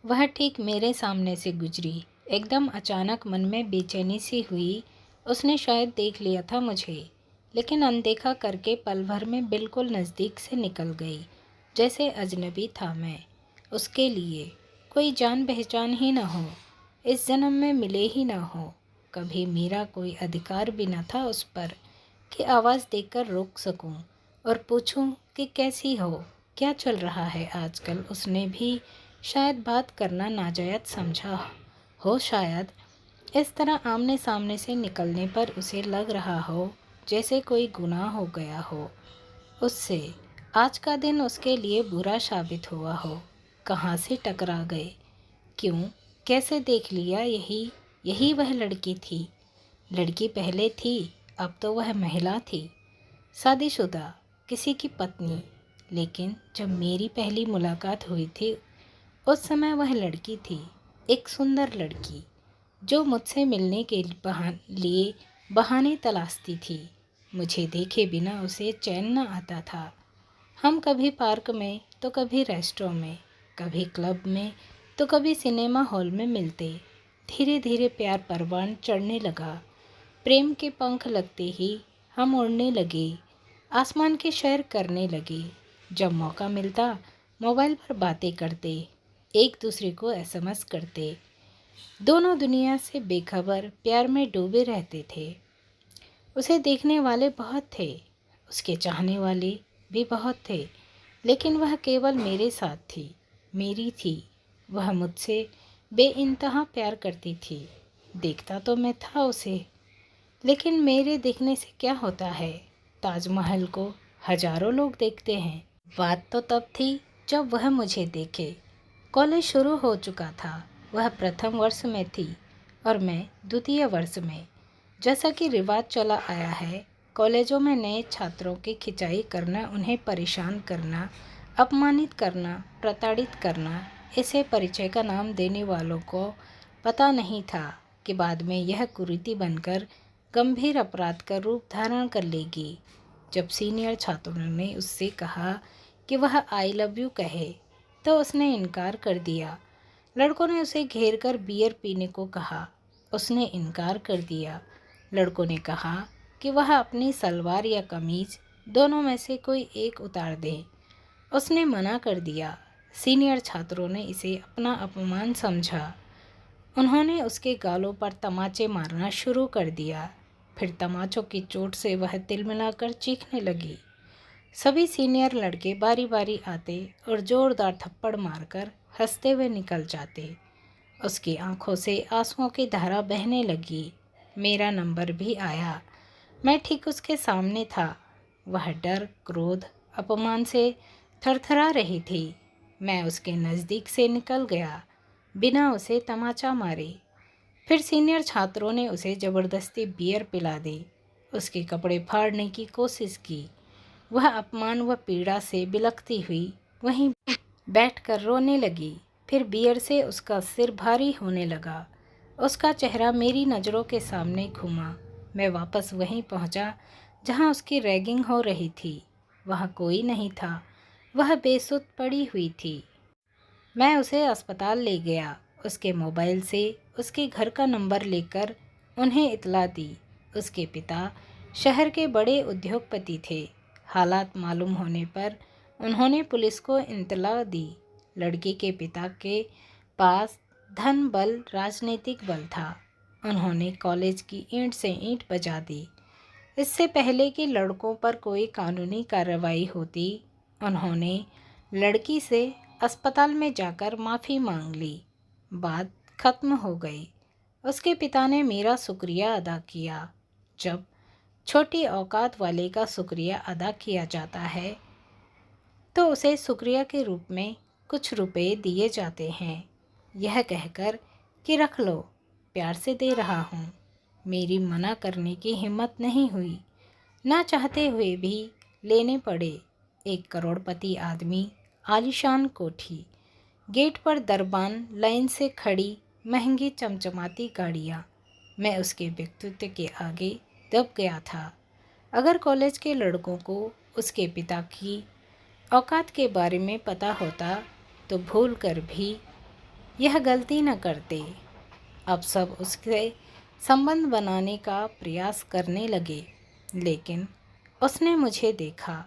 वह ठीक मेरे सामने से गुजरी। एकदम अचानक मन में बेचैनी सी हुई। उसने शायद देख लिया था मुझे, लेकिन अनदेखा करके पल भर में बिल्कुल नज़दीक से निकल गई, जैसे अजनबी था मैं उसके लिए। कोई जान पहचान ही न हो, इस जन्म में मिले ही न हो कभी। मेरा कोई अधिकार भी न था उस पर कि आवाज़ देकर रोक सकूं और पूछूं कि कैसी हो, क्या चल रहा है आजकल। उसने भी शायद बात करना नाजायज़ समझा हो, शायद इस तरह आमने सामने से निकलने पर उसे लग रहा हो जैसे कोई गुनाह हो गया हो उससे। आज का दिन उसके लिए बुरा साबित हुआ हो। कहाँ से टकरा गए, क्यों, कैसे देख लिया। यही यही वह लड़की थी। लड़की पहले थी, अब तो वह महिला थी, शादीशुदा, किसी की पत्नी। लेकिन जब मेरी पहली मुलाकात हुई थी उस समय वह लड़की थी, एक सुंदर लड़की जो मुझसे मिलने के लिए बहाने तलाशती थी। मुझे देखे बिना उसे चैन न आता था। हम कभी पार्क में तो कभी रेस्टोरेंट में, कभी क्लब में तो कभी सिनेमा हॉल में मिलते। धीरे धीरे प्यार परवान चढ़ने लगा। प्रेम के पंख लगते ही हम उड़ने लगे, आसमान की सैर करने लगे। जब मौका मिलता मोबाइल पर बातें करते, एक दूसरे को एसएमएस करते। दोनों दुनिया से बेखबर प्यार में डूबे रहते थे। उसे देखने वाले बहुत थे, उसके चाहने वाले भी बहुत थे, लेकिन वह केवल मेरे साथ थी, मेरी थी। वह मुझसे बेइंतहा प्यार करती थी। देखता तो मैं था उसे, लेकिन मेरे देखने से क्या होता है। ताजमहल को हजारों लोग देखते हैं। बात तो तब थी जब वह मुझे देखे। कॉलेज शुरू हो चुका था। वह प्रथम वर्ष में थी और मैं द्वितीय वर्ष में। जैसा कि रिवाज चला आया है, कॉलेजों में नए छात्रों की खिंचाई करना, उन्हें परेशान करना, अपमानित करना, प्रताड़ित करना, इसे परिचय का नाम देने वालों को पता नहीं था कि बाद में यह कुरीति बनकर गंभीर अपराध का रूप धारण कर लेगी। जब सीनियर छात्रों ने उससे कहा कि वह आई लव यू कहे तो उसने इनकार कर दिया। लड़कों ने उसे घेर कर बियर पीने को कहा, उसने इनकार कर दिया। लड़कों ने कहा कि वह अपनी सलवार या कमीज दोनों में से कोई एक उतार दे, उसने मना कर दिया। सीनियर छात्रों ने इसे अपना अपमान समझा। उन्होंने उसके गालों पर तमाचे मारना शुरू कर दिया। फिर तमाचों की चोट से वह तिलमिलाकर चीखने लगी। सभी सीनियर लड़के बारी बारी आते और जोरदार थप्पड़ मारकर हंसते हुए निकल जाते। उसकी आंखों से आंसुओं की धारा बहने लगी। मेरा नंबर भी आया। मैं ठीक उसके सामने था। वह डर, क्रोध, अपमान से थरथरा रही थी। मैं उसके नज़दीक से निकल गया बिना उसे तमाचा मारे। फिर सीनियर छात्रों ने उसे ज़बरदस्ती बियर पिला दी, उसके कपड़े फाड़ने की कोशिश की। वह अपमान व पीड़ा से बिलखती हुई वहीं बैठकर रोने लगी। फिर बियर से उसका सिर भारी होने लगा। उसका चेहरा मेरी नज़रों के सामने घूमा। मैं वापस वहीं पहुंचा जहां उसकी रैगिंग हो रही थी। वहाँ कोई नहीं था, वह बेसुध पड़ी हुई थी। मैं उसे अस्पताल ले गया। उसके मोबाइल से उसके घर का नंबर लेकर उन्हें इतला दी। उसके पिता शहर के बड़े उद्योगपति थे। हालात मालूम होने पर उन्होंने पुलिस को इत्तला दी। लड़की के पिता के पास धन बल, राजनीतिक बल था। उन्होंने कॉलेज की ईंट से ईंट बजा दी। इससे पहले कि लड़कों पर कोई कानूनी कार्रवाई होती, उन्होंने लड़की से अस्पताल में जाकर माफ़ी मांग ली। बात खत्म हो गई। उसके पिता ने मेरा शुक्रिया अदा किया। जब छोटी औकात वाले का शुक्रिया अदा किया जाता है तो उसे शुक्रिया के रूप में कुछ रुपए दिए जाते हैं, यह कहकर कि रख लो, प्यार से दे रहा हूँ। मेरी मना करने की हिम्मत नहीं हुई। ना चाहते हुए भी लेने पड़े। एक करोड़पति आदमी, आलीशान कोठी, गेट पर दरबान, लाइन से खड़ी महंगी चमचमाती गाड़ियाँ। मैं उसके व्यक्तित्व के आगे दब गया था। अगर कॉलेज के लड़कों को उसके पिता की औकात के बारे में पता होता तो भूल कर भी यह गलती न करते। अब सब उससे संबंध बनाने का प्रयास करने लगे, लेकिन उसने मुझे देखा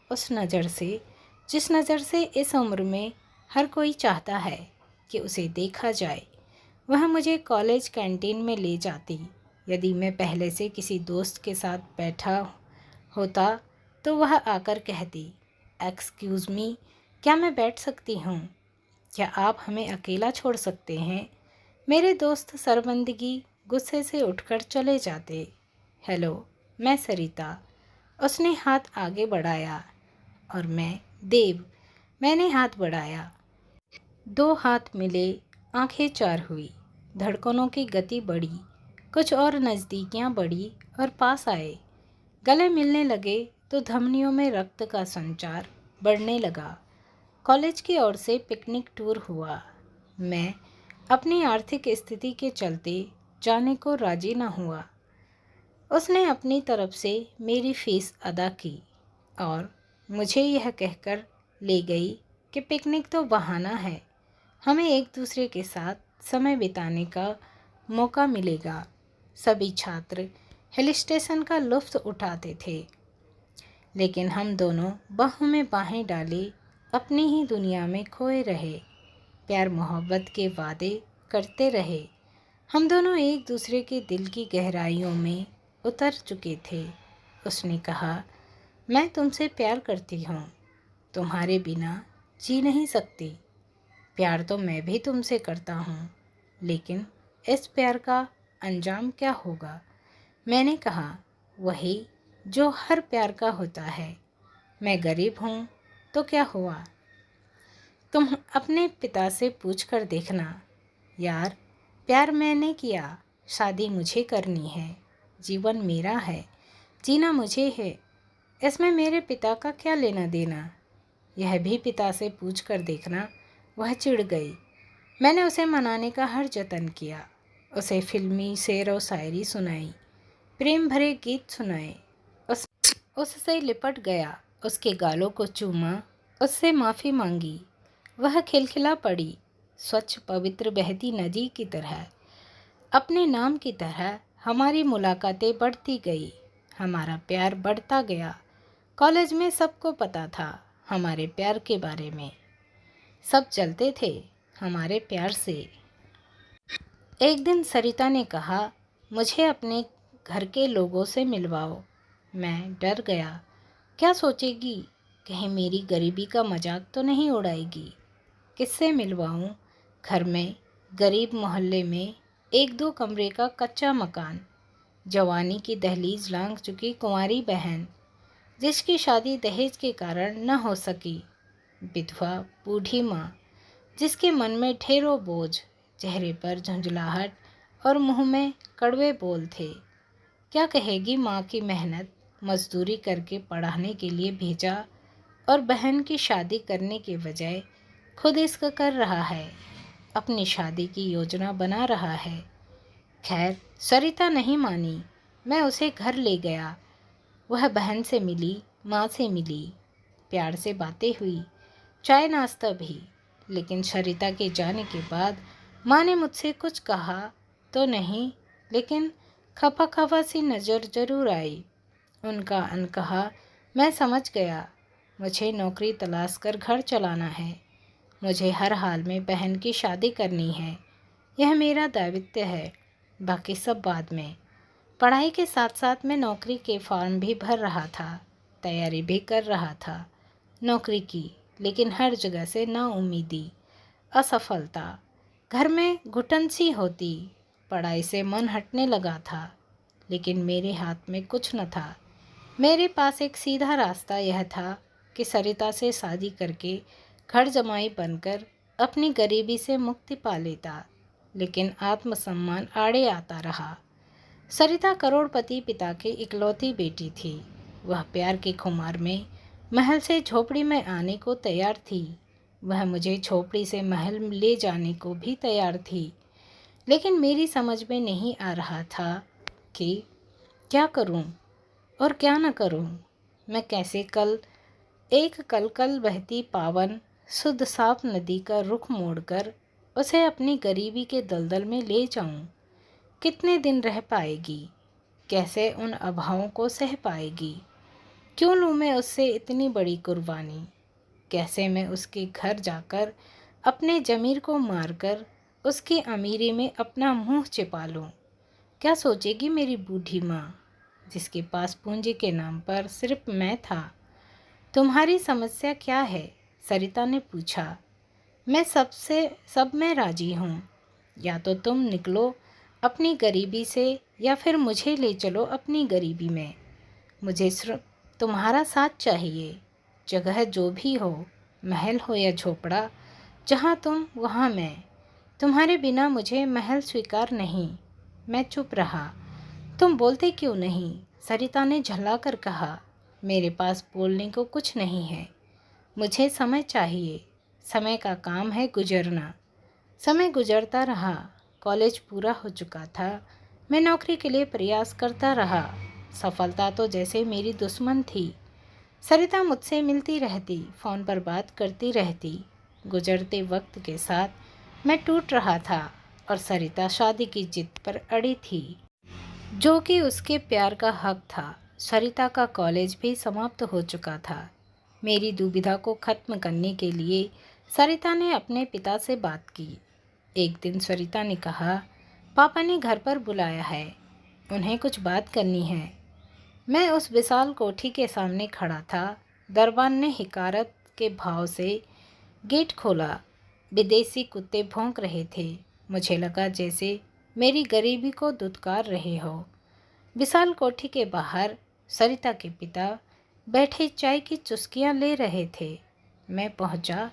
उस नज़र से, जिस नज़र से इस उम्र में हर कोई चाहता है कि उसे देखा जाए। वह मुझे कॉलेज कैंटीन में ले जाती। यदि मैं पहले से किसी दोस्त के साथ बैठा होता तो वह आकर कहती, एक्सक्यूज़ मी, क्या मैं बैठ सकती हूँ? क्या आप हमें अकेला छोड़ सकते हैं? मेरे दोस्त शर्मिंदगी गुस्से से उठकर चले जाते। हेलो, मैं सरिता। उसने हाथ आगे बढ़ाया और मैं देव। मैंने हाथ बढ़ाया। दो हाथ मिले, आंखें चार हुई, धड़कनों की गति बढ़ी, कुछ और नज़दीकियाँ बढ़ी और पास आए। गले मिलने लगे तो धमनियों में रक्त का संचार बढ़ने लगा। कॉलेज की ओर से पिकनिक टूर हुआ। मैं अपनी आर्थिक स्थिति के चलते जाने को राजी न हुआ। उसने अपनी तरफ से मेरी फीस अदा की और मुझे यह कहकर ले गई कि पिकनिक तो बहाना है, हमें एक दूसरे के साथ समय बिताने का मौका मिलेगा। सभी छात्र हिल स्टेशन का लुत्फ़ उठाते थे, लेकिन हम दोनों बाहों में बाहें डाले अपनी ही दुनिया में खोए रहे। प्यार मोहब्बत के वादे करते रहे। हम दोनों एक दूसरे के दिल की गहराइयों में उतर चुके थे। उसने कहा, मैं तुमसे प्यार करती हूँ, तुम्हारे बिना जी नहीं सकती। प्यार तो मैं भी तुमसे करता हूँ, लेकिन इस प्यार का अंजाम क्या होगा? मैंने कहा, वही जो हर प्यार का होता है। मैं गरीब हूँ तो क्या हुआ? तुम अपने पिता से पूछ कर देखना। यार, प्यार मैंने किया, शादी मुझे करनी है, जीवन मेरा है, जीना मुझे है, इसमें मेरे पिता का क्या लेना देना? यह भी पिता से पूछ कर देखना। वह चिढ़ गई। मैंने उसे मनाने का हर जतन किया, उसे फिल्मी शेर व शायरी सुनाई, प्रेम भरे गीत सुनाए। उससे लिपट गया, उसके गालों को चूमा, उससे माफ़ी मांगी। वह खिलखिला पड़ी, स्वच्छ पवित्र बहती नदी की तरह। अपने नाम की तरह हमारी मुलाकातें बढ़ती गई, हमारा प्यार बढ़ता गया। कॉलेज में सबको पता था हमारे प्यार के बारे में। सब चलते थे हमारे प्यार से। एक दिन सरिता ने कहा, मुझे अपने घर के लोगों से मिलवाओ। मैं डर गया। क्या सोचेगी? कहीं मेरी गरीबी का मजाक तो नहीं उड़ाएगी? किससे मिलवाऊं? घर में, गरीब मोहल्ले में, एक दो कमरे का कच्चा मकान, जवानी की दहलीज लांघ चुकी कुंवारी बहन, जिसकी शादी दहेज के कारण न हो सकी, विधवा बूढ़ी माँ, जिसके मन में ढेरों बोझ, चेहरे पर झुंझलाहट और मुंह में कड़वे बोल थे। क्या कहेगी माँ की मेहनत, मजदूरी करके पढ़ाने के लिए भेजा और बहन की शादी करने के बजाय खुद इश्क कर रहा है, अपनी शादी की योजना बना रहा है। खैर, सरिता नहीं मानी। मैं उसे घर ले गया। वह बहन से मिली, माँ से मिली, प्यार से बातें हुई, चाय नाश्ता भी। लेकिन सरिता के जाने के बाद माँ ने मुझसे कुछ कहा तो नहीं, लेकिन खफा खफा सी नज़र जरूर आई। उनका अनकहा मैं समझ गया। मुझे नौकरी तलाश कर घर चलाना है, मुझे हर हाल में बहन की शादी करनी है, यह मेरा दायित्व है, बाकी सब बाद में। पढ़ाई के साथ साथ मैं नौकरी के फॉर्म भी भर रहा था, तैयारी भी कर रहा था। नौकरी की, लेकिन हर जगह से नाउम्मीदी, असफलता, घर में घुटन सी होती। पढ़ाई से मन हटने लगा था, लेकिन मेरे हाथ में कुछ न था। मेरे पास एक सीधा रास्ता यह था कि सरिता से शादी करके घर जमाई बनकर अपनी गरीबी से मुक्ति पा लेता, लेकिन आत्मसम्मान आड़े आता रहा। सरिता करोड़पति पिता की इकलौती बेटी थी। वह प्यार के खुमार में महल से झोपड़ी में आने को तैयार थी। वह मुझे झोपड़ी से महल ले जाने को भी तैयार थी, लेकिन मेरी समझ में नहीं आ रहा था कि क्या करूं और क्या न करूं। मैं कैसे कल कल बहती पावन शुद्ध साफ नदी का रुख मोड़कर उसे अपनी गरीबी के दलदल में ले जाऊं? कितने दिन रह पाएगी? कैसे उन अभावों को सह पाएगी? क्यों लूँ मैं उससे इतनी बड़ी कुर्बानी? कैसे मैं उसके घर जाकर अपने ज़मीर को मारकर उसकी अमीरी में अपना मुंह छिपा लूँ? क्या सोचेगी मेरी बूढ़ी माँ, जिसके पास पूंजी के नाम पर सिर्फ मैं था? तुम्हारी समस्या क्या है? सरिता ने पूछा। मैं सब में राजी हूँ। या तो तुम निकलो अपनी गरीबी से, या फिर मुझे ले चलो अपनी गरीबी में। मुझे सिर्फ तुम्हारा साथ चाहिए। जगह जो भी हो, महल हो या झोपड़ा, जहाँ तुम वहाँ मैं। तुम्हारे बिना मुझे महल स्वीकार नहीं। मैं चुप रहा। तुम बोलते क्यों नहीं? सरिता ने झल्लाकर कहा। मेरे पास बोलने को कुछ नहीं है। मुझे समय चाहिए। समय का काम है गुजरना। समय गुजरता रहा। कॉलेज पूरा हो चुका था। मैं नौकरी के लिए प्रयास करता रहा। सफलता तो जैसे मेरी दुश्मन थी। सरिता मुझसे मिलती रहती, फ़ोन पर बात करती रहती। गुजरते वक्त के साथ मैं टूट रहा था और सरिता शादी की जिद पर अड़ी थी, जो कि उसके प्यार का हक था। सरिता का कॉलेज भी समाप्त हो चुका था। मेरी दुविधा को ख़त्म करने के लिए सरिता ने अपने पिता से बात की। एक दिन सरिता ने कहा, पापा ने घर पर बुलाया है, उन्हें कुछ बात करनी है। मैं उस विशाल कोठी के सामने खड़ा था। दरबान ने हिकारत के भाव से गेट खोला। विदेशी कुत्ते भौंक रहे थे। मुझे लगा जैसे मेरी गरीबी को दुत्कार रहे हो। विशाल कोठी के बाहर सरिता के पिता बैठे चाय की चुस्कियां ले रहे थे। मैं पहुंचा।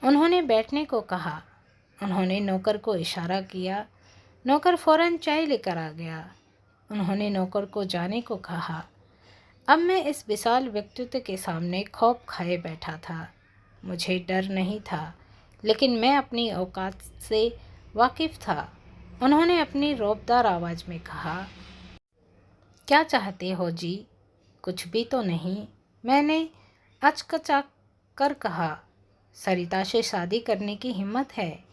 उन्होंने बैठने को कहा। उन्होंने नौकर को इशारा किया। नौकर फौरन चाय लेकर आ गया। उन्होंने नौकर को जाने को कहा। अब मैं इस विशाल व्यक्तित्व के सामने खौफ खाए बैठा था। मुझे डर नहीं था, लेकिन मैं अपनी औकात से वाकिफ था। उन्होंने अपनी रौबदार आवाज़ में कहा, क्या चाहते हो जी? कुछ भी तो नहीं, मैंने अचकचा कर कहा। सरिता से शादी करने की हिम्मत है?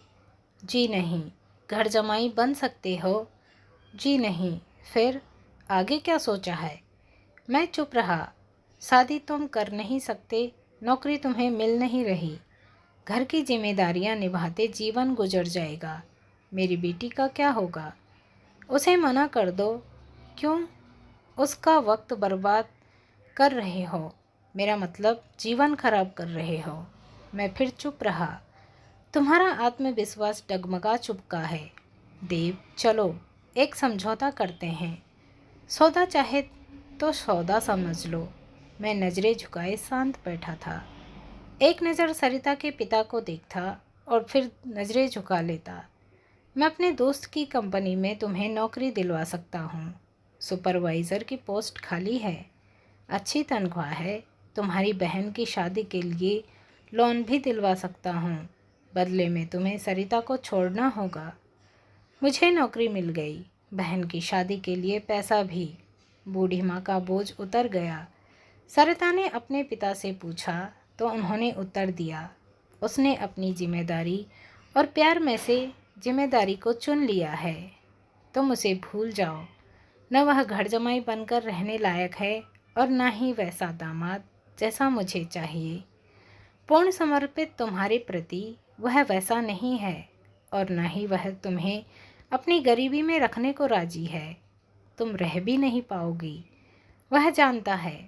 जी नहीं। घर जमाई बन सकते हो? जी नहीं। फिर आगे क्या सोचा है? मैं चुप रहा। शादी तुम कर नहीं सकते, नौकरी तुम्हें मिल नहीं रही, घर की जिम्मेदारियां निभाते जीवन गुजर जाएगा। मेरी बेटी का क्या होगा? उसे मना कर दो। क्यों? उसका वक्त बर्बाद कर रहे हो। मेरा मतलब जीवन खराब कर रहे हो। मैं फिर चुप रहा। तुम्हारा आत्मविश्वास डगमगा चुका है। देव, चलो एक समझौता करते हैं। सौदा चाहे तो सौदा समझ लो। मैं नज़रें झुकाए शांत बैठा था। एक नज़र सरिता के पिता को देखता और फिर नज़रें झुका लेता। मैं अपने दोस्त की कंपनी में तुम्हें नौकरी दिलवा सकता हूँ। सुपरवाइज़र की पोस्ट खाली है। अच्छी तनख्वाह है। तुम्हारी बहन की शादी के लिए लोन भी दिलवा सकता हूँ। बदले में तुम्हें सरिता को छोड़ना होगा। मुझे नौकरी मिल गई, बहन की शादी के लिए पैसा भी। बूढ़ी माँ का बोझ उतर गया। सरिता ने अपने पिता से पूछा तो उन्होंने उत्तर दिया। उसने अपनी जिम्मेदारी और प्यार में से जिम्मेदारी को चुन लिया है। तुम उसे भूल जाओ। न वह घर जमाई बनकर रहने लायक है और न ही वैसा दामाद जैसा मुझे चाहिए। पूर्ण समर्पित तुम्हारे प्रति वह वैसा नहीं है, और न ही वह तुम्हें अपनी गरीबी में रखने को राजी है। तुम रह भी नहीं पाओगी, वह जानता है।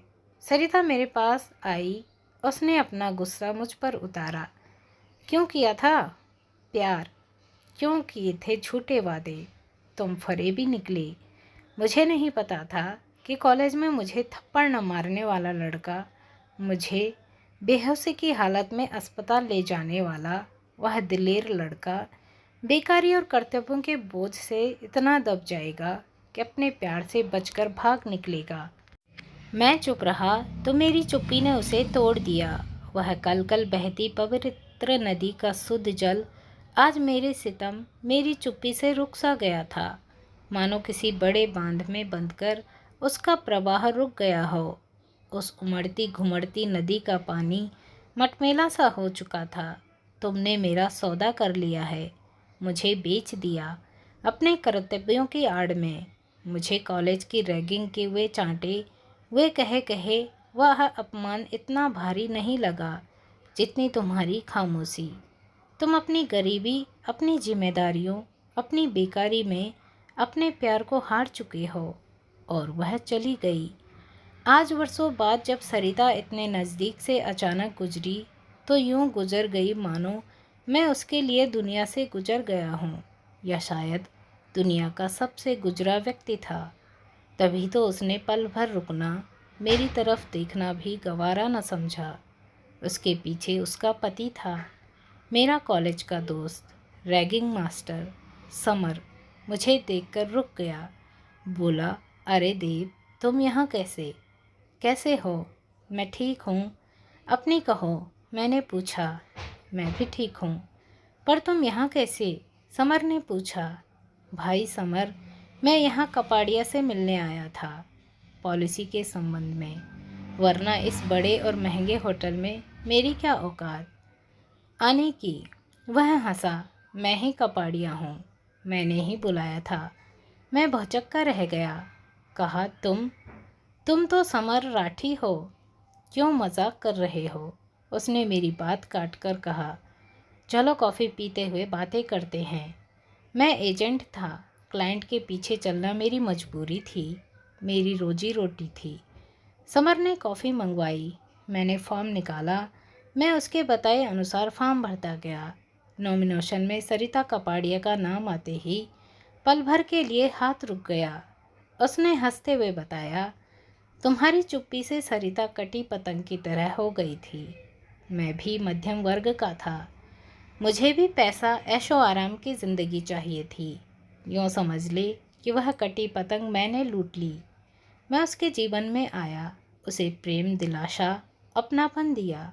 सरिता मेरे पास आई। उसने अपना गुस्सा मुझ पर उतारा। क्यों किया था प्यार? क्यों किए थे झूठे वादे? तुम फरेबी निकले। मुझे नहीं पता था कि कॉलेज में मुझे थप्पड़ न मारने वाला लड़का, मुझे बेहोशी की हालत में अस्पताल ले जाने वाला वह दिलेर लड़का बेकारी और कर्तव्यों के बोझ से इतना दब जाएगा कि अपने प्यार से बचकर भाग निकलेगा। मैं चुप रहा तो मेरी चुप्पी ने उसे तोड़ दिया। वह कल कल बहती पवित्र नदी का शुद्ध जल आज मेरे सितम, मेरी चुप्पी से रुक सा गया था, मानो किसी बड़े बांध में बंधकर उसका प्रवाह रुक गया हो। उस उमड़ती घुमड़ती नदी का पानी मटमेला सा हो चुका था। तुमने मेरा सौदा कर लिया है। मुझे बेच दिया अपने कर्तव्यों की आड़ में। मुझे कॉलेज की रैगिंग के वे चांटे, वे कहे कहे वह अपमान इतना भारी नहीं लगा जितनी तुम्हारी खामोशी। तुम अपनी गरीबी, अपनी जिम्मेदारियों, अपनी बेकारी में अपने प्यार को हार चुके हो। और वह चली गई। आज वर्षों बाद जब सरिता इतने नज़दीक से अचानक गुजरी तो यूं गुजर गई मानो मैं उसके लिए दुनिया से गुजर गया हूँ, या शायद दुनिया का सबसे गुजरा व्यक्ति था। तभी तो उसने पल भर रुकना, मेरी तरफ देखना भी गवारा न समझा। उसके पीछे उसका पति था, मेरा कॉलेज का दोस्त, रैगिंग मास्टर समर। मुझे देखकर रुक गया। बोला, अरे देव, तुम यहाँ कैसे कैसे हो? मैं ठीक हूँ, अपनी कहो, मैंने पूछा। मैं भी ठीक हूँ, पर तुम यहाँ कैसे? समर ने पूछा। भाई समर, मैं यहाँ कपाड़िया से मिलने आया था, पॉलिसी के संबंध में, वरना इस बड़े और महंगे होटल में मेरी क्या औकात आने की। वह हंसा। मैं ही कपाड़िया हूँ, मैंने ही बुलाया था। मैं भौचक्का रह गया। कहा, तुम तो समर राठी हो, क्यों मजाक कर रहे हो? उसने मेरी बात काट कर कहा, चलो कॉफ़ी पीते हुए बातें करते हैं। मैं एजेंट था, क्लाइंट के पीछे चलना मेरी मजबूरी थी, मेरी रोजी रोटी थी। समर ने कॉफ़ी मंगवाई, मैंने फॉर्म निकाला। मैं उसके बताए अनुसार फॉर्म भरता गया। नॉमिनेशन में सरिता कपाड़िया का नाम आते ही पल भर के लिए हाथ रुक गया। उसने हंसते हुए बताया, तुम्हारी चुप्पी से सरिता कटी पतंग की तरह हो गई थी। मैं भी मध्यम वर्ग का था, मुझे भी पैसा, ऐशो आराम की ज़िंदगी चाहिए थी। यूँ समझ ले कि वह कटी पतंग मैंने लूट ली। मैं उसके जीवन में आया, उसे प्रेम दिलासा, अपनापन दिया,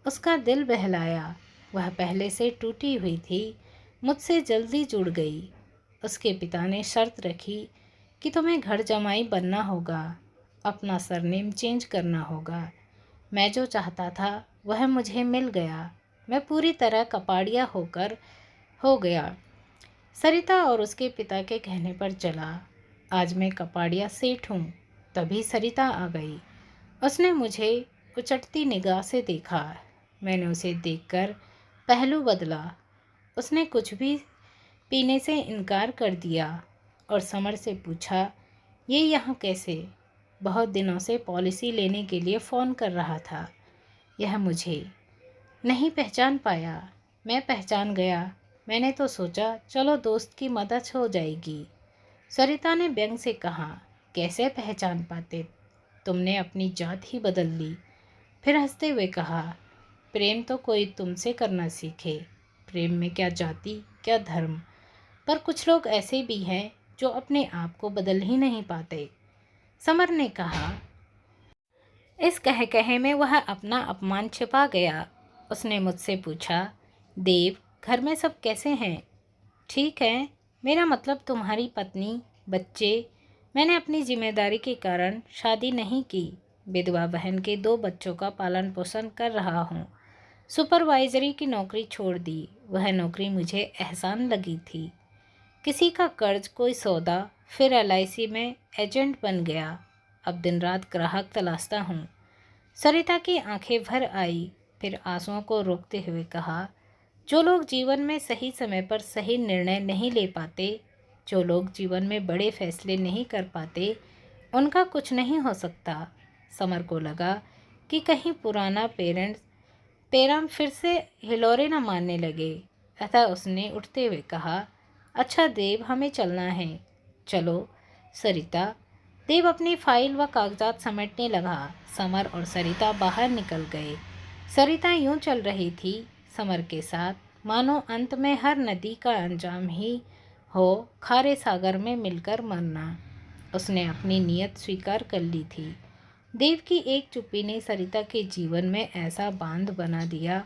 उसका दिल बहलाया। वह पहले से टूटी हुई थी, मुझसे जल्दी जुड़ गई। उसके पिता ने शर्त रखी कि तुम्हें घर जमाई बनना होगा, अपना सरनेम चेंज करना होगा। मैं जो चाहता था वह मुझे मिल गया। मैं पूरी तरह कपाड़िया हो गया। सरिता और उसके पिता के कहने पर चला। आज मैं कपाड़िया सेठ हूँ। तभी सरिता आ गई। उसने मुझे उचटती निगाह से देखा। मैंने उसे देखकर पहलू बदला। उसने कुछ भी पीने से इनकार कर दिया और समर से पूछा, ये यहाँ कैसे? बहुत दिनों से पॉलिसी लेने के लिए फ़ोन कर रहा था। यह मुझे नहीं पहचान पाया। मैं पहचान गया। मैंने तो सोचा चलो दोस्त की मदद हो जाएगी। सरिता ने व्यंग से कहा, कैसे पहचान पाते? तुमने अपनी जात ही बदल ली। फिर हंसते हुए कहा, प्रेम तो कोई तुमसे करना सीखे। प्रेम में क्या जाति, क्या धर्म, पर कुछ लोग ऐसे भी हैं जो अपने आप को बदल ही नहीं पाते। समर ने कहा। इस कहे में वह अपना अपमान छिपा गया। उसने मुझसे पूछा, देव, घर में सब कैसे हैं? ठीक है, मेरा मतलब तुम्हारी पत्नी, बच्चे। मैंने अपनी जिम्मेदारी के कारण शादी नहीं की। विधवा बहन के 2 बच्चों का पालन पोषण कर रहा हूँ। सुपरवाइजरी की नौकरी छोड़ दी। वह नौकरी मुझे एहसान लगी थी। किसी का कर्ज, कोई सौदा, फिर LIC में एजेंट बन गया। अब दिन रात ग्राहक तलाशता हूँ। सरिता की आंखें भर आई, फिर आंसुओं को रोकते हुए कहा, जो लोग जीवन में सही समय पर सही निर्णय नहीं ले पाते, जो लोग जीवन में बड़े फैसले नहीं कर पाते, उनका कुछ नहीं हो सकता। समर को लगा कि कहीं पुराना पैराम फिर से हिलोरे न मारने लगे। अतः उसने उठते हुए कहा, अच्छा देव, हमें चलना है। चलो सरिता। देव अपनी फाइल व कागजात समेटने लगा। समर और सरिता बाहर निकल गए। सरिता यूं चल रही थी समर के साथ, मानो अंत में हर नदी का अंजाम ही हो खारे सागर में मिलकर मरना। उसने अपनी नियत स्वीकार कर ली थी। देव की एक चुप्पी ने सरिता के जीवन में ऐसा बांध बना दिया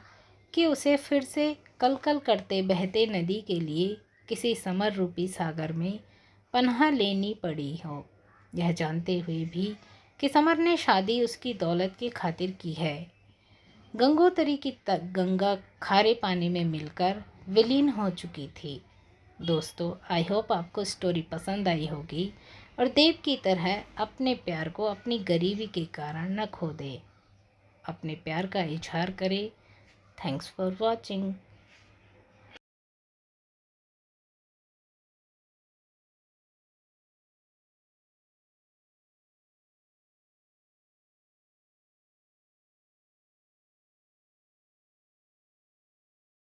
कि उसे फिर से कलकल करते बहते नदी के लिए किसी समर रूपी सागर में पनाह लेनी पड़ी हो, यह जानते हुए भी कि समर ने शादी उसकी दौलत की खातिर की है। गंगोत्री की गंगा खारे पानी में मिलकर विलीन हो चुकी थी। दोस्तों, आई होप आपको स्टोरी पसंद आई होगी और देव की तरह अपने प्यार को अपनी गरीबी के कारण न खो दे, अपने प्यार का इजहार करे। Thanks for watching.